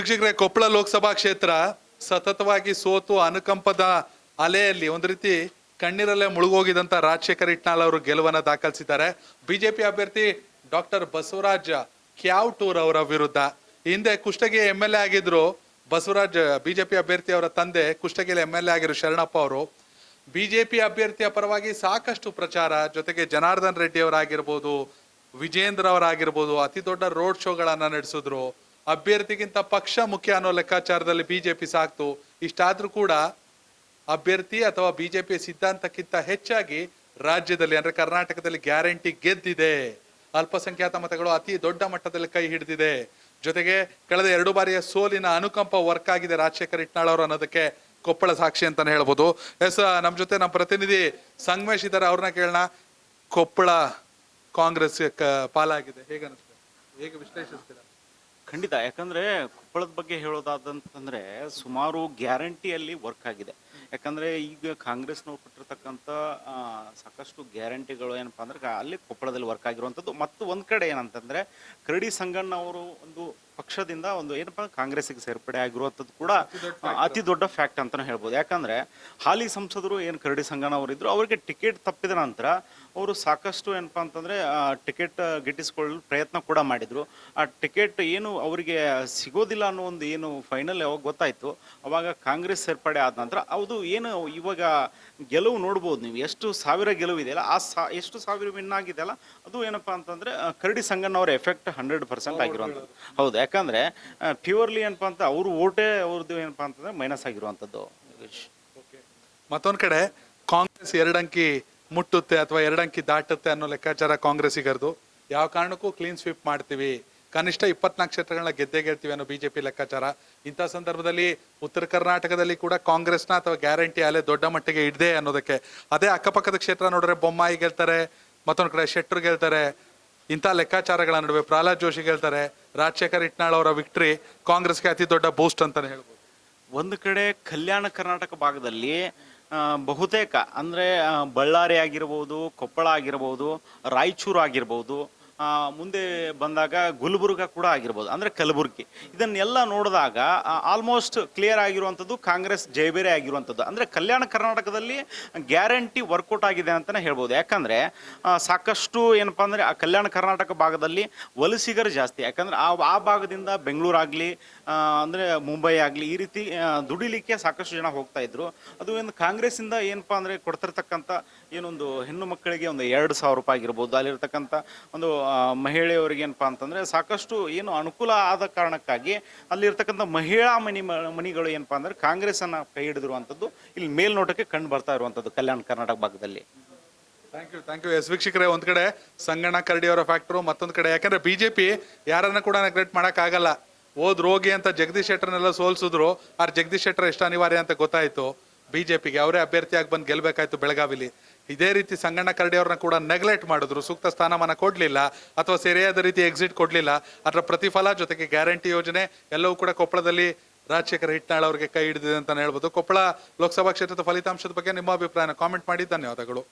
ವೀಕ್ಷಕರೇ, ಕೊಪ್ಪಳ ಲೋಕಸಭಾ ಕ್ಷೇತ್ರ ಸತತವಾಗಿ ಸೋತು ಅನುಕಂಪದ ಅಲೆಯಲ್ಲಿ ಒಂದು ರೀತಿ ಕಣ್ಣೀರಲ್ಲೇ ಮುಳುಗೋಗಿದಂತ ರಾಜಶೇಖರ್ ಇಟ್ನಾಳ್ ಅವರು ಗೆಲುವನ್ನ ದಾಖಲಿಸಿದ್ದಾರೆ. ಬಿಜೆಪಿ ಅಭ್ಯರ್ಥಿ ಡಾಕ್ಟರ್ ಬಸವರಾಜ್ ಕ್ಯಾವಟೂರ್ ಅವರ ವಿರುದ್ಧ. ಹಿಂದೆ ಕುಷ್ಟಗಿ MLA ಆಗಿದ್ರು ಬಸವರಾಜ್, ಬಿಜೆಪಿ ಅಭ್ಯರ್ಥಿ ಅವರ ತಂದೆ ಕುಷ್ಟಗಿಯಲ್ಲಿ MLA ಆಗಿರೋ ಶರಣಪ್ಪ ಅವರು ಬಿಜೆಪಿ ಅಭ್ಯರ್ಥಿಯ ಪರವಾಗಿ ಸಾಕಷ್ಟು ಪ್ರಚಾರ, ಜೊತೆಗೆ ಜನಾರ್ದನ್ ರೆಡ್ಡಿ ಅವರಾಗಿರ್ಬೋದು, ವಿಜೇಂದ್ರ ಅವರಾಗಿರ್ಬೋದು, ಅತಿ ದೊಡ್ಡ ರೋಡ್ ಶೋಗಳನ್ನ ನಡೆಸಿದ್ರು. ಅಭ್ಯರ್ಥಿಗಿಂತ ಪಕ್ಷ ಮುಖ್ಯ ಅನ್ನೋ ಲೆಕ್ಕಾಚಾರದಲ್ಲಿ ಬಿಜೆಪಿ ಸಾಕ್ತು. ಇಷ್ಟಾದ್ರೂ ಕೂಡ ಅಭ್ಯರ್ಥಿ ಅಥವಾ ಬಿಜೆಪಿ ಸಿದ್ಧಾಂತಕ್ಕಿಂತ ಹೆಚ್ಚಾಗಿ ರಾಜ್ಯದಲ್ಲಿ ಅಂದ್ರೆ ಕರ್ನಾಟಕದಲ್ಲಿ ಗ್ಯಾರಂಟಿ ಗೆದ್ದಿದೆ. ಅಲ್ಪಸಂಖ್ಯಾತ ಮತಗಳು ಅತಿ ದೊಡ್ಡ ಮಟ್ಟದಲ್ಲಿ ಕೈ ಹಿಡಿದಿದೆ. ಜೊತೆಗೆ ಕಳೆದ 2 ಬಾರಿಯ ಸೋಲಿನ ಅನುಕಂಪ ವರ್ಕ್ ಆಗಿದೆ ರಾಜಶೇಖರ್ ಇಟ್ನಾಳ್ ಅವರು ಅನ್ನೋದಕ್ಕೆ ಕೊಪ್ಪಳ ಸಾಕ್ಷಿ ಅಂತಾನೆ ಹೇಳ್ಬೋದು. ನಮ್ ಜೊತೆ ನಮ್ಮ ಪ್ರತಿನಿಧಿ ಸಂಗಮೇಶ್ ಇದ್ದಾರೆ, ಅವ್ರನ್ನ ಕೇಳೋಣ. ಕೊಪ್ಪಳ ಕಾಂಗ್ರೆಸ್ ಪಾಲಾಗಿದೆ, ಹೇಗೆ ಅನಿಸ್ತದೆ, ಹೇಗೆ ವಿಶ್ಲೇಷಿಸ್ತೀರಾ? ಖಂಡಿತ. ಯಾಕಂದ್ರೆ ಕೊಪ್ಪಳದ ಬಗ್ಗೆ ಹೇಳೋದಾದಂತಂದ್ರೆ ಸುಮಾರು ಗ್ಯಾರಂಟಿಯಲ್ಲಿ ವರ್ಕ್ ಆಗಿದೆ. ಯಾಕಂದ್ರೆ ಈಗ ಕಾಂಗ್ರೆಸ್ನವ್ರು ಕೊಟ್ಟಿರ್ತಕ್ಕಂಥ ಸಾಕಷ್ಟು ಗ್ಯಾರಂಟಿಗಳು ಏನಪ್ಪಾ ಅಂದ್ರೆ ಅಲ್ಲಿ ಕೊಪ್ಪಳದಲ್ಲಿ ವರ್ಕ್ ಆಗಿರುವಂಥದ್ದು. ಮತ್ತು ಒಂದ್ ಕಡೆ ಏನಂತಂದ್ರೆ ಕರಡಿ ಸಂಗಣ್ಣ ಅವರು ಒಂದು ಪಕ್ಷದಿಂದ ಒಂದು ಏನಪ್ಪಾ ಕಾಂಗ್ರೆಸ್ಗೆ ಸೇರ್ಪಡೆ ಆಗಿರುವಂಥದ್ದು ಕೂಡ ಅತಿ ದೊಡ್ಡ ಫ್ಯಾಕ್ಟ್ ಅಂತಾನೆ ಹೇಳ್ಬೋದು. ಯಾಕಂದ್ರೆ ಹಾಲಿ ಸಂಸದರು ಏನು ಕರಡಿ ಸಂಗಣ್ಣ ಅವರು ಇದ್ರು, ಅವರಿಗೆ ಟಿಕೆಟ್ ತಪ್ಪಿದ ನಂತರ ಅವರು ಸಾಕಷ್ಟು ಏನಪ್ಪಾ ಅಂತಂದ್ರೆ ಟಿಕೆಟ್ ಗಿಟ್ಟಿಸ್ಕೊಳ್ಳಲು ಪ್ರಯತ್ನ ಕೂಡ ಮಾಡಿದ್ರು. ಆ ಟಿಕೆಟ್ ಏನು ಅವರಿಗೆ ಸಿಗೋದಿಲ್ಲ ಅನ್ನೋ ಒಂದು ಏನು ಫೈನಲ್ ಯಾವಾಗ ಗೊತ್ತಾಯ್ತು, ಅವಾಗ ಕಾಂಗ್ರೆಸ್ ಸೇರ್ಪಡೆ ಆದ ನಂತರ ಅದು ಏನು ಇವಾಗ ಗೆಲುವು ನೋಡ್ಬೋದು ನೀವು, ಎಷ್ಟು ಸಾವಿರ ಗೆಲುವು ಇದೆಯಲ್ಲ ಎಷ್ಟು ಸಾವಿರ ವಿನ್ ಆಗಿದೆಯಲ್ಲ ಅದು ಏನಪ್ಪಾ ಅಂತಂದ್ರೆ ಕರಡಿ ಸಂಗಣ್ಣ ಅವರ ಎಫೆಕ್ಟ್ 100% ಆಗಿರುವಂಥದ್ದು. ಹೌದು, ಯಾಕಂದ್ರೆ ಪ್ಯೂರ್ಲಿ ಏನಪ್ಪಾ ಅಂತ ಅವ್ರ ಓಟೇ ಅವ್ರದ್ದು ಏನಪ್ಪಾ ಅಂತಂದ್ರೆ ಮೈನಸ್ ಆಗಿರುವಂಥದ್ದು. ಮತ್ತೊಂದ್ ಕಡೆ ಕಾಂಗ್ರೆಸ್ 2 ಅಂಕಿ ಮುಟ್ಟುತ್ತೆ ಅಥವಾ 2 ಅಂಕಿ ದಾಟುತ್ತೆ ಅನ್ನೋ ಲೆಕ್ಕಾಚಾರ ಕಾಂಗ್ರೆಸ್ಸಿಗರದು. ಯಾವ ಕಾರಣಕ್ಕೂ ಕ್ಲೀನ್ ಸ್ವೀಪ್ ಮಾಡ್ತೀವಿ, ಕನಿಷ್ಠ 24 ಕ್ಷೇತ್ರಗಳನ್ನ ಗೆದ್ದಿರ್ತೀವಿ ಅನ್ನೋ ಬಿಜೆಪಿ ಲೆಕ್ಕಾಚಾರ. ಇಂಥ ಸಂದರ್ಭದಲ್ಲಿ ಉತ್ತರ ಕರ್ನಾಟಕದಲ್ಲಿ ಕೂಡ ಕಾಂಗ್ರೆಸ್ನ ಅಥವಾ ಗ್ಯಾರಂಟಿ ಅಲೆ ದೊಡ್ಡ ಮಟ್ಟಿಗೆ ಇಡದೆ ಅನ್ನೋದಕ್ಕೆ. ಅದೇ ಅಕ್ಕಪಕ್ಕದ ಕ್ಷೇತ್ರ ನೋಡ್ರೆ ಬೊಮ್ಮಾಯಿ ಗೆಲ್ತಾರೆ, ಮತ್ತೊಂದು ಕಡೆ ಶೆಟ್ಟರ್ ಗೆಲ್ತಾರೆ. ಇಂಥ ಲೆಕ್ಕಾಚಾರಗಳ ನಡುವೆ ಪ್ರಹ್ಲಾದ್ ಜೋಶಿ ಗೆಲ್ತಾರೆ. ರಾಜಶೇಖರ್ ಇಟ್ನಾಳ್ ಅವರ ವಿಕ್ಟ್ರಿ ಕಾಂಗ್ರೆಸ್ಗೆ ಅತಿ ದೊಡ್ಡ ಬೂಸ್ಟ್ ಅಂತಾನೆ ಹೇಳ್ಬೋದು. ಒಂದು ಕಡೆ ಕಲ್ಯಾಣ ಕರ್ನಾಟಕ ಭಾಗದಲ್ಲಿ ಬಹುತೇಕ ಅಂದ್ರೆ ಬಳ್ಳಾರಿ ಆಗಿರ್ಬೋದು, ಕೊಪ್ಪಳ ಆಗಿರ್ಬೋದು, ರಾಯಚೂರು ಆಗಿರ್ಬೋದು, ಮುಂದೆ ಬಂದಾಗ ಗುಲ್ಬರ್ಗ ಕೂಡ ಆಗಿರ್ಬೋದು, ಅಂದ್ರೆ ಕಲಬುರ್ಗಿ, ಇದನ್ನೆಲ್ಲ ನೋಡಿದಾಗ ಆಲ್ಮೋಸ್ಟ್ ಕ್ಲಿಯರ್ ಆಗಿರುವಂಥದ್ದು ಕಾಂಗ್ರೆಸ್ ಜಯಬೇರೆ ಆಗಿರುವಂಥದ್ದು. ಅಂದ್ರೆ ಕಲ್ಯಾಣ ಕರ್ನಾಟಕದಲ್ಲಿ ಗ್ಯಾರಂಟಿ ವರ್ಕೌಟ್ ಆಗಿದೆ ಅಂತಾನೆ ಹೇಳ್ಬೋದು. ಯಾಕಂದ್ರೆ ಸಾಕಷ್ಟು ಏನಪ್ಪಾ ಅಂದ್ರೆ ಆ ಕಲ್ಯಾಣ ಕರ್ನಾಟಕ ಭಾಗದಲ್ಲಿ ವಲಸಿಗರು ಜಾಸ್ತಿ. ಯಾಕಂದ್ರೆ ಆ ಭಾಗದಿಂದ ಬೆಂಗಳೂರಾಗ್ಲಿ ಅಂದ್ರೆ ಮುಂಬೈ ಆಗಲಿ ಈ ರೀತಿ ದುಡಿಲಿಕ್ಕೆ ಸಾಕಷ್ಟು ಜನ ಹೋಗ್ತಾ ಇದ್ರು. ಅದು ಏನು ಕಾಂಗ್ರೆಸ್ ಇಂದ ಏನಪ್ಪಾ ಅಂದ್ರೆ ಕೊಡ್ತಿರ್ತಕ್ಕಂಥ ಏನೊಂದು ಹೆಣ್ಣು ಮಕ್ಕಳಿಗೆ ಒಂದು 2,000 ರೂಪಾಯಿ ಆಗಿರ್ಬೋದು, ಅಲ್ಲಿರ್ತಕ್ಕಂಥ ಒಂದು ಮಹಿಳೆಯವರಿಗೆ ಏನಪ್ಪಾ ಅಂತಂದ್ರೆ ಸಾಕಷ್ಟು ಏನು ಅನುಕೂಲ ಆದ ಕಾರಣಕ್ಕಾಗಿ ಅಲ್ಲಿರ್ತಕ್ಕಂಥ ಮಹಿಳಾ ಮನಿಗಳು ಏನಪ್ಪಾ ಅಂದ್ರೆ ಕಾಂಗ್ರೆಸ್ ಅನ್ನ ಕೈ ಹಿಡಿದಿರುವಂಥದ್ದು ಇಲ್ಲಿ ಮೇಲ್ನೋಟಕ್ಕೆ ಕಂಡು ಬರ್ತಾ ಇರುವಂಥದ್ದು ಕಲ್ಯಾಣ ಕರ್ನಾಟಕ ಭಾಗದಲ್ಲಿ. Thank you. ವೀಕ್ಷಕರೇ, ಒಂದ್ ಕಡೆ ಸಂಗಣ್ಣ ಕರಡಿ ಅವರ ಫ್ಯಾಕ್ಟರು, ಮತ್ತೊಂದ್ ಕಡೆ ಯಾಕಂದ್ರೆ ಬಿಜೆಪಿ ಯಾರನ್ನ ಕೂಡ ನೆಗ್ಲೆಕ್ಟ್ ಮಾಡಕ್ ಆಗಲ್ಲ. ರೋಗಿ ಅಂತ ಜಗದೀಶ್ ಶೆಟ್ಟರ್ನೆಲ್ಲ ಸೋಲ್ಸಿದ್ರು, ಆದ್ರೆ ಜಗದೀಶ್ ಶೆಟ್ಟರ್ ಎಷ್ಟು ಅನಿವಾರ್ಯ ಅಂತ ಗೊತ್ತಾಯ್ತು ಬಿಜೆಪಿಗೆ. ಅವರೇ ಅಭ್ಯರ್ಥಿಯಾಗಿ ಬಂದು ಗೆಲ್ಬೇಕಾಯ್ತು ಬೆಳಗಾವಿಲಿ. ಇದೇ ರೀತಿ ಸಂಗಣ್ಣ ಕರಡಿ ಅವ್ರನ್ನ ಕೂಡ ನೆಗ್ಲೆಕ್ಟ್ ಮಾಡಿದ್ರು, ಸೂಕ್ತ ಸ್ಥಾನಮಾನ ಕೊಡ್ಲಿಲ್ಲ ಅಥವಾ ಸರಿಯಾದ ರೀತಿ ಎಕ್ಸಿಟ್ ಕೊಡ್ಲಿಲ್ಲ. ಅದರ ಪ್ರತಿಫಲ ಜೊತೆಗೆ ಗ್ಯಾರಂಟಿ ಯೋಜನೆ ಎಲ್ಲವೂ ಕೂಡ ಕೊಪ್ಪಳದಲ್ಲಿ ರಾಜಶೇಖರ್ ಇಟ್ನಾಳ್ ಅವರಿಗೆ ಕೈ ಹಿಡಿದಿದೆ ಅಂತ ಹೇಳ್ಬೋದು. ಕೊಪ್ಪಳ ಲೋಕಸಭಾ ಕ್ಷೇತ್ರದ ಫಲಿತಾಂಶದ ಬಗ್ಗೆ ನಿಮ್ಮ ಅಭಿಪ್ರಾಯನ ಕಾಮೆಂಟ್ ಮಾಡಿ. ಧನ್ಯವಾದಗಳು.